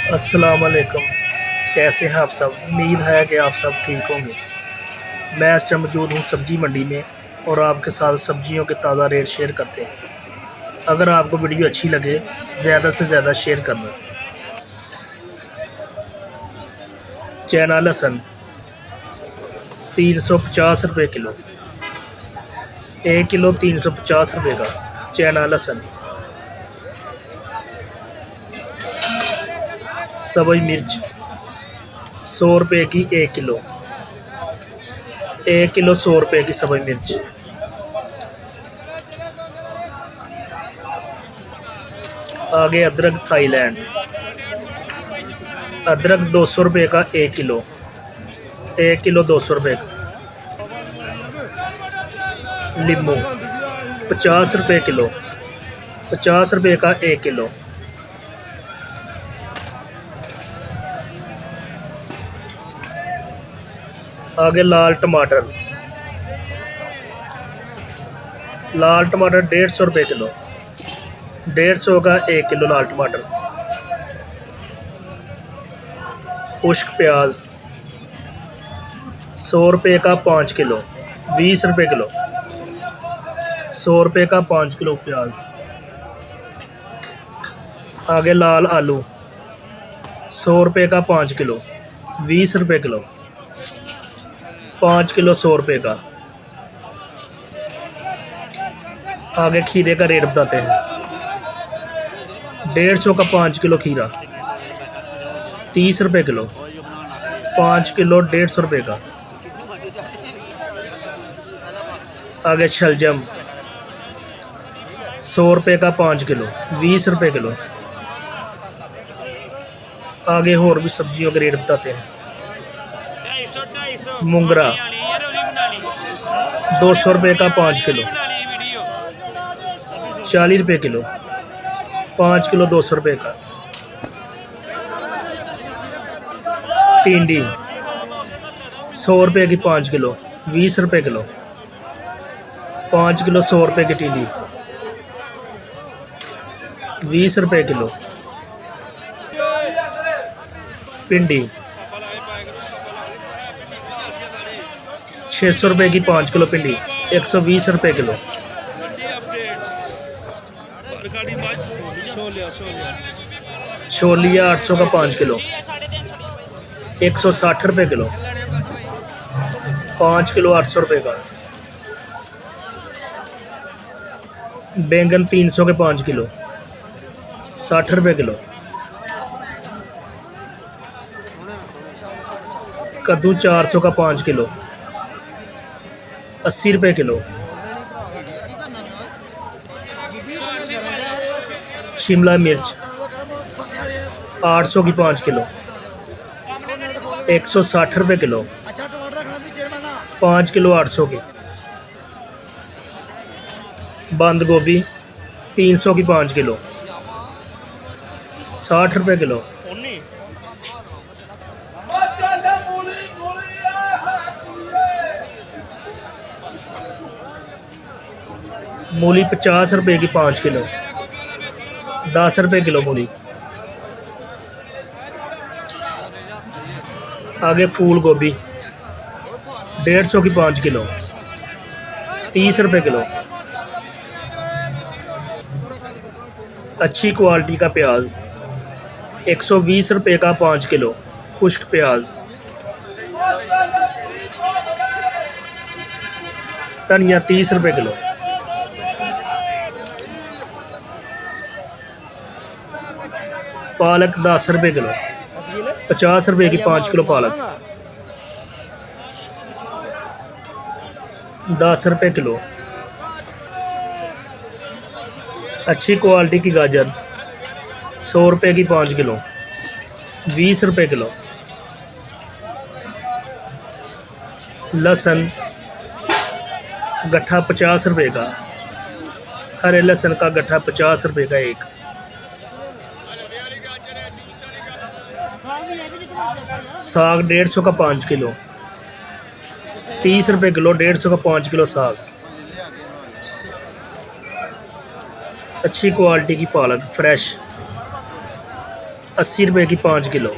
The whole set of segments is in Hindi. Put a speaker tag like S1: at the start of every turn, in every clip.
S1: अस्सलाम वालेकुम। कैसे हैं आप सब? उम्मीद है कि आप सब ठीक होंगे। मैं इस टाइम मौजूद हूँ सब्ज़ी मंडी में और आपके साथ सब्जियों के ताज़ा रेट शेयर करते हैं। अगर आपको वीडियो अच्छी लगे ज़्यादा से ज़्यादा शेयर करना। चैना लहसुन 350 रुपये किलो। 1 किलो 350 रुपये का चैना लहसुन। सब्ज़ मिर्च 100 रुपये की 1 किलो। 1 किलो 100 रुपये की सब्ज़ मिर्च। आगे अदरक थाईलैंड। अदरक 200 रुपये का 1 किलो। 1 किलो 200 रुपये का। नींबू 50 रुपये किलो। 50 रुपये का 1 किलो। आगे लाल टमाटर। लाल टमाटर 150 रुपये किलो। 150 का 1 किलो लाल टमाटर। खुश्क प्याज 100 रुपये का 5 किलो। 20 रुपये किलो। 100 रुपये का 5 किलो प्याज। आगे लाल आलू 100 रुपये का 5 किलो। 20 रुपये किलो। 5 किलो 100 रुपये का। आगे खीरे का रेट बताते हैं। 150 का 5 किलो खीरा। 30 रुपये किलो। 5 किलो 150 रुपये का। आगे शलजम 100 रुपये का 5 किलो। 20 रुपये किलो। आगे और भी सब्जियों के रेट बताते हैं। मुंगरा 200 रुपये का 5 किलो। 40 रुपये किलो। 5 किलो 200 रुपये का। टिंडी 100 रुपये की 5 किलो। 20 रुपये किलो। 5 किलो 100 रुपये की टिंडी। 20 रुपये किलो। भिंडी 600 रुपये की 5 किलो भिंडी। 120 रुपये किलो। छोलिया 800 का 5 किलो। 160 रुपये किलो। 5 किलो 800 रुपये का। बैंगन 300 के 5 किलो। 60 रुपये किलो। कद्दू 400 का 5 किलो। 80 रुपये किलो। शिमला मिर्च 800 की 5 किलो। 160 रुपये किलो। 5 किलो 800 की। बंद गोभी 300 की 5 किलो। 60 रुपये किलो। मूली 50 रुपये की 5 किलो। 10 रुपये किलो मूली। आगे फूल गोभी 150 की 5 किलो। 30 रुपये किलो। अच्छी क्वालिटी का प्याज 120 रुपये का 5 किलो। खुश्क प्याज। धनिया 30 रुपये किलो। पालक 10 रुपये किलो। 50 रुपये की 5 किलो पालक। 10 रुपये किलो। अच्छी क्वालिटी की गाजर 100 रुपये की 5 किलो। 20 रुपये किलो। लहसुन गट्ठा 50 रुपये का। हरे लहसुन का गट्ठा 50 रुपये का एक। साग 150 का 5 किलो। 30 रुपये किलो। 150 का 5 किलो साग। अच्छी क्वालिटी की पालक फ्रेश 80 रुपये की 5 किलो।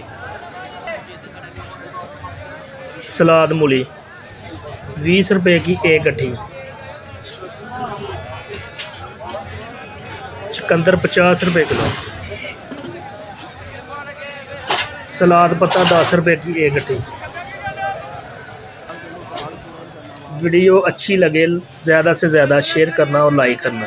S1: सलाद मूली 20 रुपये की 1 गट्ठी। चुकंदर 50 रुपये किलो। सलाद पत्ता 10 रुपये की 1 गट्ठी। वीडियो अच्छी लगे ज़्यादा से ज़्यादा शेयर करना और लाइक करना।